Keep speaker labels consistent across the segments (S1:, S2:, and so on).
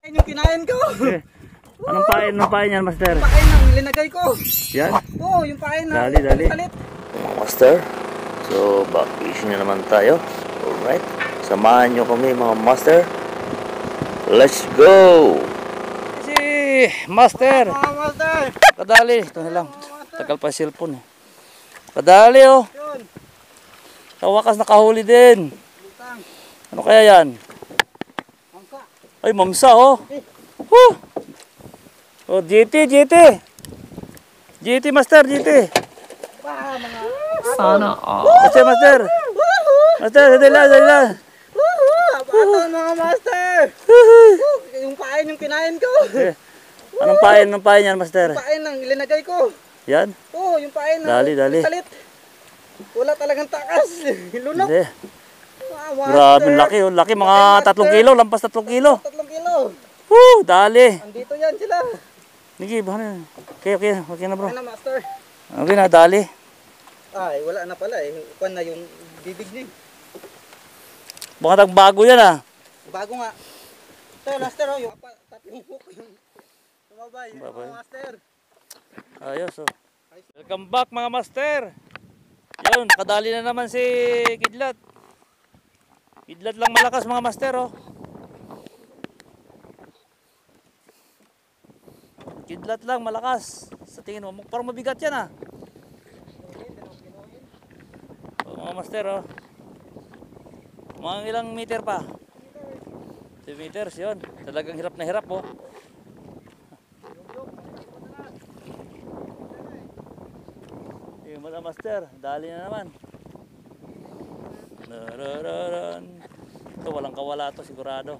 S1: Yung kinain ko.
S2: Okay. Anong pain? Anong pain yan, Master?
S1: Pain ng linagay ko.
S2: Yan?
S1: Oo, yung pain na.
S2: Dali, dali.
S3: Master, so back-fishing na naman tayo. Alright, samahan nyo kami mga master. Let's go!
S2: Si Master.
S1: Mga master.
S2: Kadali. Ito na lang. Tagal pa yung cellphone eh. Kadali oh.
S1: Yun.
S2: Sa wakas nakahuli din.
S1: Lutang.
S2: Ano kaya yan?
S1: Mangka.
S2: Ay, mamsa oh. Huh. Oh, GT, GT. GT Master, GT.
S1: Pa, mga.
S4: Sana all.
S2: Master, Master. Master, dali lang.
S1: Aton mga master. Yung pain yung kinain ko.
S2: Okay. Anong pain? Anong pain yan, Master?
S1: Pain ng linagay ko.
S2: Yan?
S1: Oo, yung pain na.
S2: Dali, dali.
S1: Salit. Wala talagang takas. Lunok.
S2: Hindi.
S1: Master.
S2: Grabe, laki oh. Laki, mga 3 kilo. Lampas 3 kilo.
S1: 3 kilo.
S2: Dali.
S1: Andito yan sila.
S2: Niki, bahan na. Okay, okay. Okay na bro.
S1: Ano master?
S2: Okay na, dali.
S1: Ay, wala na pala eh. Kuan na yung bibig niya.
S2: Baka bago yan ah.
S1: Bago nga. Ito, master oh. Yung tatlong hook yung tumabay.
S2: Babay.
S1: Master.
S2: Ayos oh. Welcome back mga master. Yun, nakadali na naman si Kidlat. Kidlat lang malakas mga master oh. Kidlat lang malakas. Sa tingin mo, parang mabigat yan ah. Oh, mga master oh. Mga ilang meter pa? 2 meters yun. Talagang hirap na hirap oh. Yung mga master, dali na naman. Ito walang kawala to sigurado.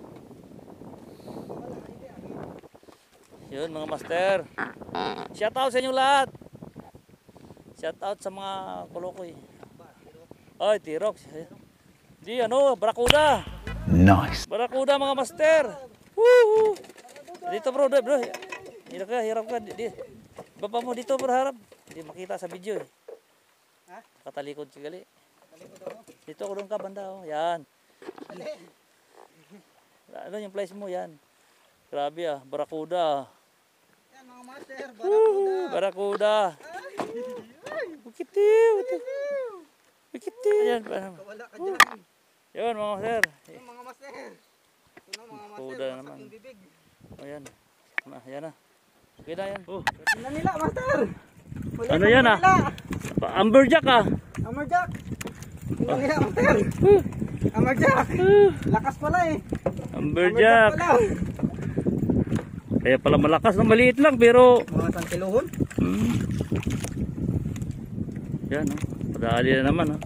S2: Yun mga master. Shout out sa inyo lahat. Shout out sa mga kolokoy. Ay, T-Rox. Di ano, Barakuda.
S4: Nice.
S2: Barakuda mga master. Woo! Dito bro, bro. Hirap ka. Baba mo dito bro, harap. Hindi makita sa video eh.
S1: Ha?
S2: Katalikod ka gali. Dito ako doon ka banda oh. Yan. Ano yung place mo yan? Grabe ah, Barakuda.
S1: Yan mga master, Barakuda.
S2: Barakuda. Bukitiw. Bukitiw. Ayan.
S1: Wala ka dyan.
S2: Yun mga master.
S1: Yung mga master. Ito na mga master,
S2: Barakuda
S1: masak
S2: naman.
S1: yung bibig.
S2: Ayan. Ayan na. Okay na yan. Oh.
S1: Tingnan nila master. Huli
S2: Ano
S1: na
S2: yan,
S1: nila.
S2: Amberjack ah.
S1: Amberjack. Tingnan nila master. Amberjack. Lakas pala eh.
S2: Amberjack.
S1: pala.
S2: Kaya pala malakas na maliit lang pero
S1: Mga santiluhon.
S2: yan oh. Padali na naman oh.